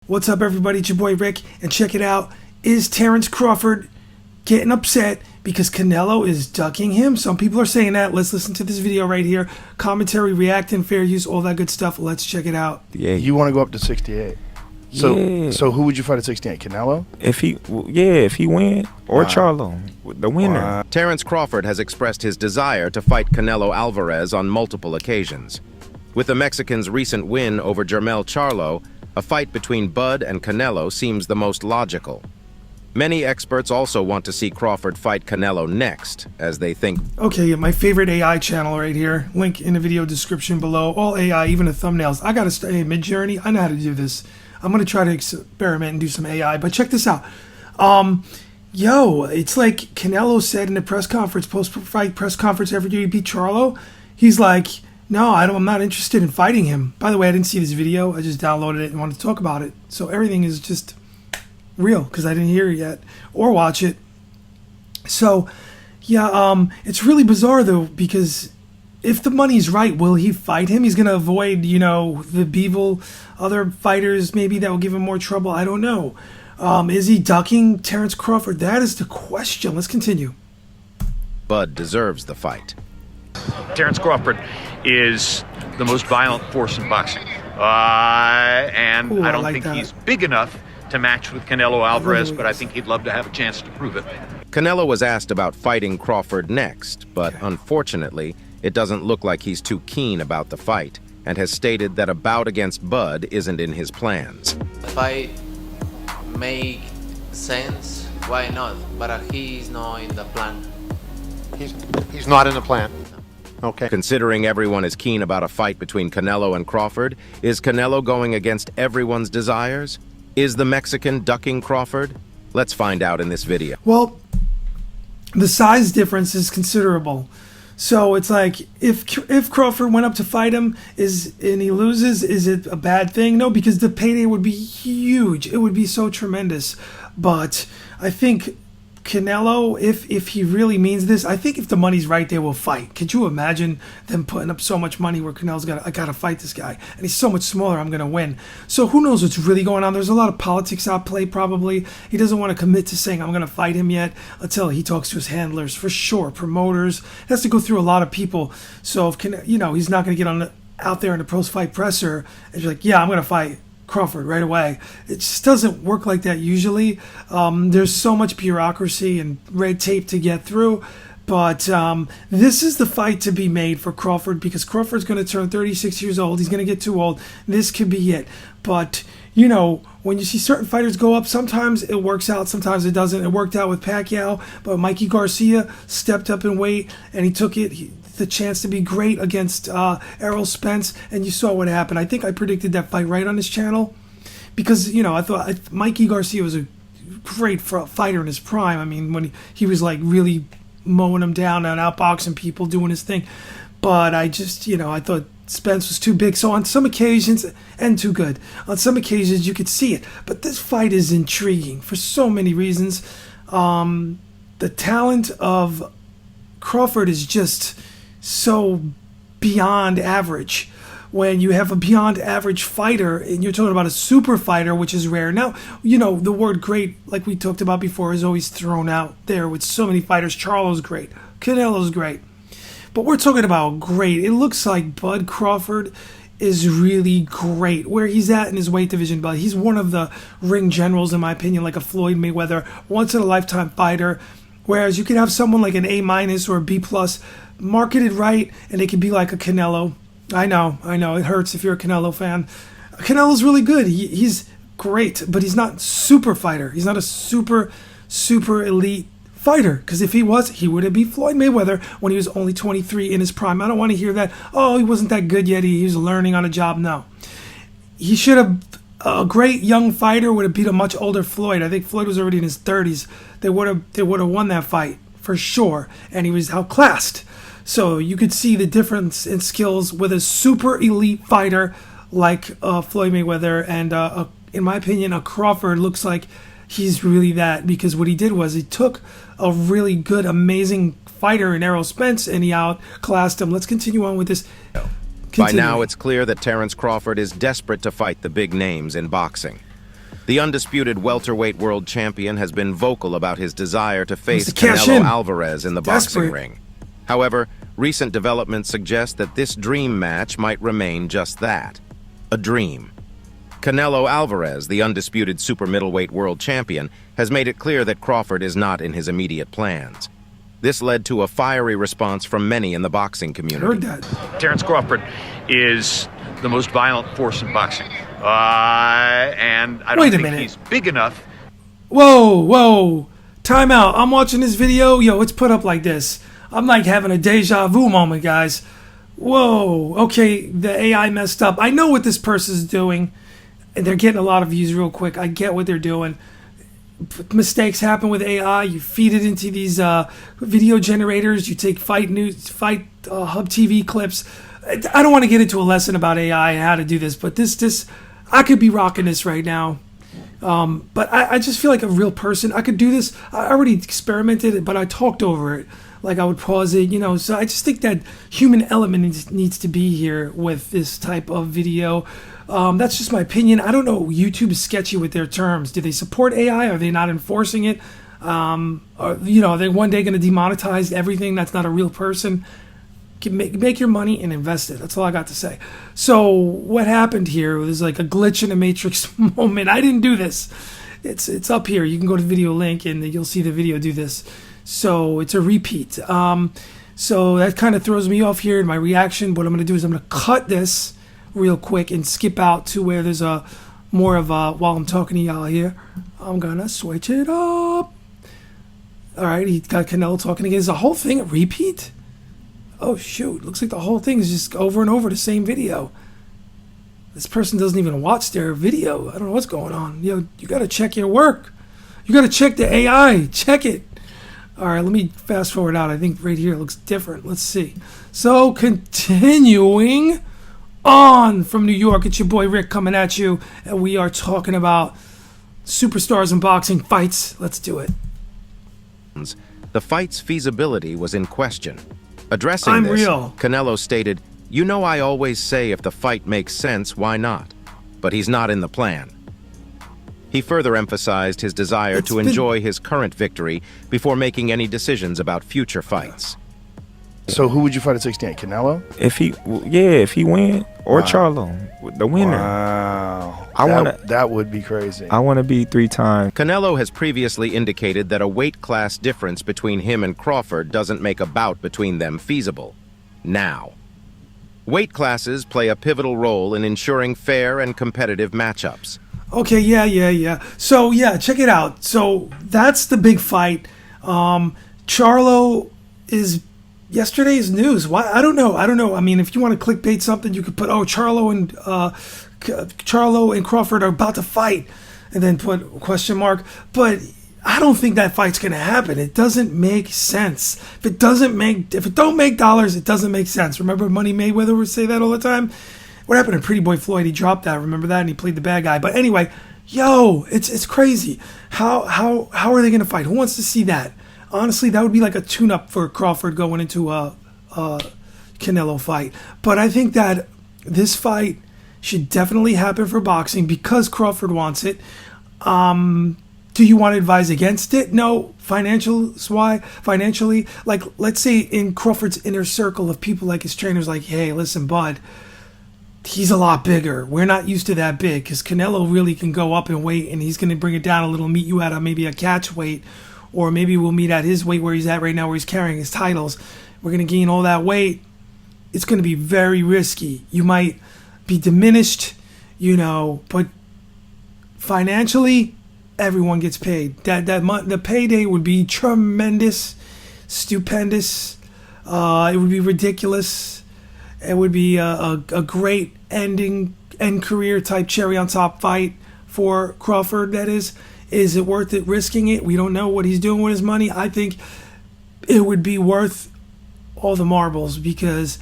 What's up, everybody? It's your boy Rick, and check it out. Is Terence Crawford getting upset because Canelo is ducking him? Some people are saying that. Let's listen to this video right here. Commentary, reacting, fair use, all that good stuff. Let's check it out. Yeah, you want to go up to 68. So who would you fight at 68? Canelo? If he win, or Charlo, the winner. Terence Crawford has expressed his desire to fight Canelo Alvarez on multiple occasions. With the Mexican's recent win over Charlo, a fight between Bud and Canelo seems the most logical. Many experts also want to see Crawford fight Canelo next, as they think... Okay, my favorite AI channel right here. Link in the video description below. All AI, even the thumbnails. I gotta study Mid-Journey. I know how to do this. I'm gonna try to experiment and do some AI, but check this out. It's like Canelo said in the press conference, post-fight press conference after he beat Charlo. He's like, no, I'm not interested in fighting him. By the way, I didn't see this video. I just downloaded it and wanted to talk about it. So everything is just real because I didn't hear it yet or watch it. So, yeah, it's really bizarre, though, because if the money's right, will he fight him? He's going to avoid, the Beevil, other fighters maybe that will give him more trouble. I don't know. Is he ducking Terence Crawford? That is the question. Let's continue. Bud deserves the fight. Terence Crawford is the most violent force in boxing. And I don't think he's big enough to match with Canelo Alvarez, but I think he'd love to have a chance to prove it. Canelo was asked about fighting Crawford next, but unfortunately, it doesn't look like he's too keen about the fight, and has stated that a bout against Bud isn't in his plans. If I make sense, why not? But he's not in the plan. He's not in the plan. Okay. Considering everyone is keen about a fight between Canelo and Crawford, is Canelo going against everyone's desires? Is the Mexican ducking Crawford? Let's find out in this video. Well, the size difference is considerable. So it's like, if Crawford went up to fight him and he loses, is it a bad thing? No, because the payday would be huge. It would be so tremendous. But I think Canelo, if he really means this, I think if the money's right, they will fight. Could you imagine them putting up so much money where Canelo's I gotta fight this guy, and he's so much smaller, I'm gonna win. So who knows what's really going on? There's a lot of politics at play, probably. He doesn't want to commit to saying I'm gonna fight him yet until he talks to his handlers, for sure, promoters. He has to go through a lot of people. So if he's not gonna get out there in the post-fight presser and be like, yeah, I'm gonna fight Crawford right away. It just doesn't work like that usually. There's so much bureaucracy and red tape to get through, but this is the fight to be made for Crawford, because Crawford's going to turn 36 years old. He's going to get too old. This could be it. But when you see certain fighters go up, sometimes it works out, sometimes it doesn't. It worked out with Pacquiao, but Mikey Garcia stepped up in weight and he took the chance to be great against Errol Spence, and you saw what happened. I think I predicted that fight right on this channel, because I thought Mikey Garcia was a great fighter in his prime. I mean, when he was like really mowing him down and outboxing people, doing his thing. But I just I thought Spence was too big. So on some occasions, and too good, on some occasions you could see it. But this fight is intriguing for so many reasons. The talent of Crawford is just so beyond average. When you have a beyond average fighter and you're talking about a super fighter, which is rare. Now, the word great, like we talked about before, is always thrown out there with so many fighters. Charlo's great. Canelo's great. But we're talking about great. It looks like Bud Crawford is really great where he's at in his weight division, but he's one of the ring generals, in my opinion, like a Floyd Mayweather, once in a lifetime fighter. Whereas you could have someone like an A- or a B+, marketed right, and they could be like a Canelo. I know, it hurts if you're a Canelo fan. Canelo's really good. He's great, but he's not super fighter. He's not a super elite fighter, because if he was, he would have beat Floyd Mayweather when he was only 23 in his prime. I don't want to hear that, he wasn't that good yet, he was learning on a job. No. He should have, a great young fighter would have beat a much older Floyd. I think Floyd was already in his 30s. They would have won that fight for sure, and he was outclassed. So you could see the difference in skills with a super elite fighter like Floyd Mayweather, and in my opinion, a Crawford looks like he's really that, because what he did was he took a really good, amazing fighter in Errol Spence and he outclassed him. Let's continue on with this. By now, it's clear that Terence Crawford is desperate to fight the big names in boxing. The undisputed welterweight world champion has been vocal about his desire to face to cash Canelo in. Alvarez in the boxing Desperate. ring. However, recent developments suggest that this dream match might remain just that, a dream. Canelo Alvarez, the undisputed super middleweight world champion, has made it clear that Crawford is not in his immediate plans. This led to a fiery response from many in the boxing community. Heard that. Terence Crawford is the most violent force in boxing. And I don't Wait a think minute. he's big enough. Whoa. Time out. I'm watching this video. Yo, it's put up like this. I'm like having a deja vu moment, guys. Whoa. Okay, the AI messed up. I know what this person's doing. And they're getting a lot of views real quick. I get what they're doing. Mistakes happen with AI. You feed it into these video generators. You take Fight Hub TV clips. I don't want to get into a lesson about AI and how to do this, but this I could be rocking this right now. But I just feel like a real person. I could do this. I already experimented it, but I talked over it. Like I would pause it, So I just think that human element needs to be here with this type of video. That's just my opinion. I don't know. YouTube is sketchy with their terms. Do they support AI? Are they not enforcing it? Are they one day going to demonetize everything that's not a real person? Make your money and invest it. That's all I got to say. So what happened here was like a glitch in the Matrix moment. I didn't do this. It's up here. You can go to the video link and you'll see the video do this. So it's a repeat. So that kind of throws me off here in my reaction. What I'm going to do is I'm going to cut this real quick and skip out to where there's a more of a, while I'm talking to y'all here, I'm going to switch it up. All right, he got Canelo talking again. Is the whole thing a repeat? Oh, shoot. Looks like the whole thing is just over and over the same video. This person doesn't even watch their video. I don't know what's going on. You got to check your work. You got to check the AI. Check it. All right, let me fast forward out. I think right here it looks different. Let's see. So, continuing on from New York, it's your boy Rick coming at you. And we are talking about superstars in boxing fights. Let's do it. The fight's feasibility was in question. Addressing I'm this, real. Canelo stated, I always say if the fight makes sense, why not? But he's not in the plan. He further emphasized his desire to enjoy his current victory before making any decisions about future fights. So who would you fight at 68? Canelo? If he win, or Charlo, the winner. Wow. That would be crazy. I want to be 3-time. Canelo has previously indicated that a weight class difference between him and Crawford doesn't make a bout between them feasible. Now, weight classes play a pivotal role in ensuring fair and competitive matchups. Okay, yeah. So, check it out. So, that's the big fight. Charlo is yesterday's news. Why? I don't know. I mean, if you want to clickbait something, you could put, Charlo and Crawford are about to fight, and then put a question mark. But I don't think that fight's going to happen. It doesn't make sense. If it don't make dollars, it doesn't make sense. Remember Money Mayweather would say that all the time? What happened to Pretty Boy Floyd? He dropped that. Remember that? And he played the bad guy. But anyway, it's crazy. How are they going to fight? Who wants to see that? Honestly, that would be like a tune-up for Crawford going into a Canelo fight. But I think that this fight should definitely happen for boxing because Crawford wants it. Do you want to advise against it? No. Financially, like let's say in Crawford's inner circle of people like his trainers, like, hey, listen, bud, he's a lot bigger. We're not used to that big because Canelo really can go up in weight and he's going to bring it down a little, meet you at maybe a catch weight, or maybe we'll meet at his weight where he's at right now, where he's carrying his titles. We're going to gain all that weight. It's going to be very risky. You might be diminished, but financially, everyone gets paid. The payday would be tremendous, stupendous. It would be ridiculous. It would be a great end career type cherry on top fight for Crawford. That is it worth it risking it? We don't know what he's doing with his money. I think it would be worth all the marbles because,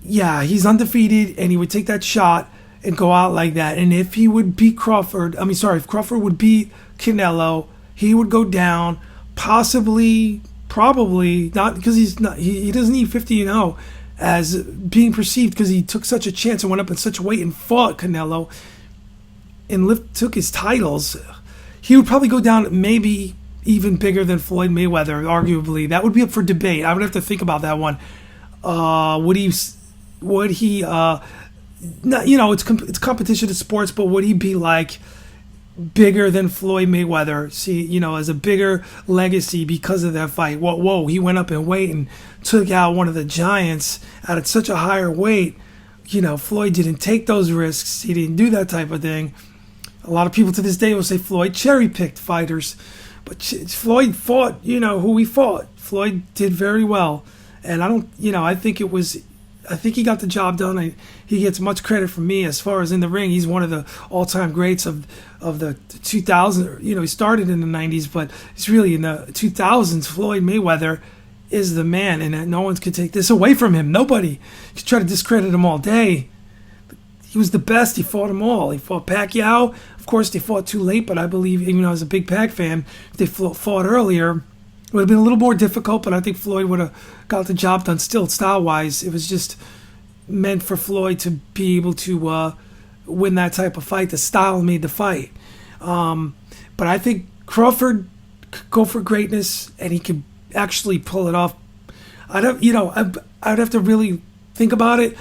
he's undefeated and he would take that shot and go out like that. And if he would beat if Crawford would beat Canelo, he would go down probably not because he doesn't need 50-0 as being perceived because he took such a chance and went up in such a weight and fought Canelo. and took his titles, he would probably go down maybe even bigger than Floyd Mayweather, arguably. That would be up for debate. I would have to think about that one. Would he not, it's competition in sports, but would he be like bigger than Floyd Mayweather? See, as a bigger legacy because of that fight. Whoa, he went up in weight and took out one of the giants at such a higher weight. Floyd didn't take those risks. He didn't do that type of thing. A lot of people to this day will say Floyd cherry-picked fighters. But Floyd fought, who he fought. Floyd did very well. And I think he got the job done. He gets much credit from me as far as in the ring. He's one of the all-time greats of the 2000s. He started in the 90s, but it's really in the 2000s. Floyd Mayweather is the man, and no one could take this away from him. Nobody could try to discredit him all day. He was the best. He fought them all. He fought Pacquiao. Of course, they fought too late, but I believe, even though I was a big Pac fan, if they fought earlier, it would have been a little more difficult, but I think Floyd would have got the job done still, style-wise. It was just meant for Floyd to be able to win that type of fight. The style made the fight. But I think Crawford could go for greatness, and he could actually pull it off. I'd have to really think about it,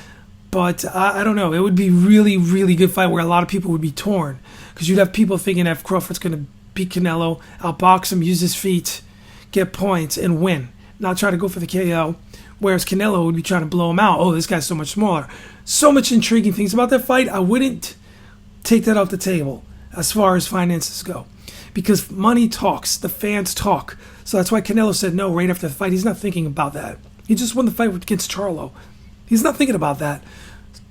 but I don't know. It would be really, really good fight where a lot of people would be torn, because you'd have people thinking that if Crawford's going to beat Canelo, outbox him, use his feet, get points, and win, not try to go for the KO, whereas Canelo would be trying to blow him out. Oh, this guy's so much smaller. So much intriguing things about that fight. I wouldn't take that off the table as far as finances go, because money talks, the fans talk. So that's why Canelo said no right after the fight. He's not thinking about that. He just won the fight against Charlo. He's not thinking about that.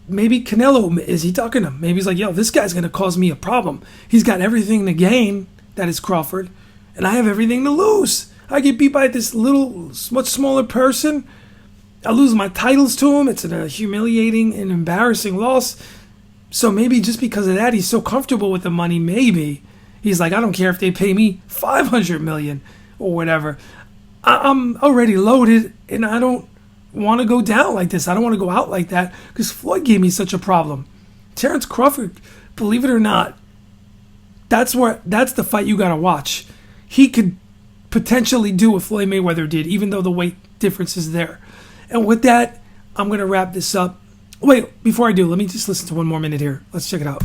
Maybe Canelo, is he talking to him? Maybe he's like, yo, this guy's going to cause me a problem. He's got everything to gain, that is Crawford, and I have everything to lose. I get beat by this little, much smaller person. I lose my titles to him. It's a humiliating and embarrassing loss. So maybe just because of that, he's so comfortable with the money, maybe. He's like, I don't care if they pay me $500 million or whatever. I'm already loaded, and I don't want to go down like this. I don't want to go out like that, because Floyd gave me such a problem. Terence Crawford, believe it or not, that's the fight you got to watch. He could potentially do what Floyd Mayweather did, even though the weight difference is there. And with that, I'm going to wrap this up. Wait, before I do, let me just listen to one more minute here. Let's check it out.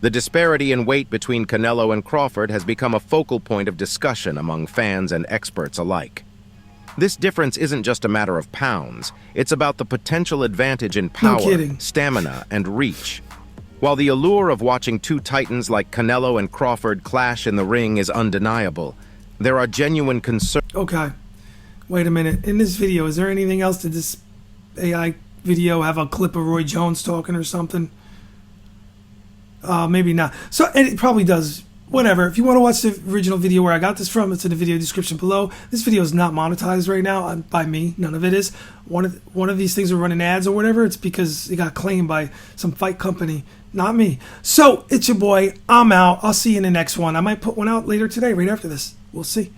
The disparity in weight between Canelo and Crawford has become a focal point of discussion among fans and experts alike. This difference isn't just a matter of pounds. It's about the potential advantage in power, stamina, and reach. While the allure of watching two titans like Canelo and Crawford clash in the ring is undeniable, there are genuine concerns. Okay, wait a minute. In this video, is there anything else? Did this AI video have a clip of Roy Jones talking or something? Maybe not. So, and it probably does. Whatever. If you want to watch the original video where I got this from, it's in the video description below. This video is not monetized right now by me. None of it is. One of these things are running ads or whatever. It's because it got claimed by some fight company, not me. So, it's your boy. I'm out. I'll see you in the next one. I might put one out later today, right after this. We'll see.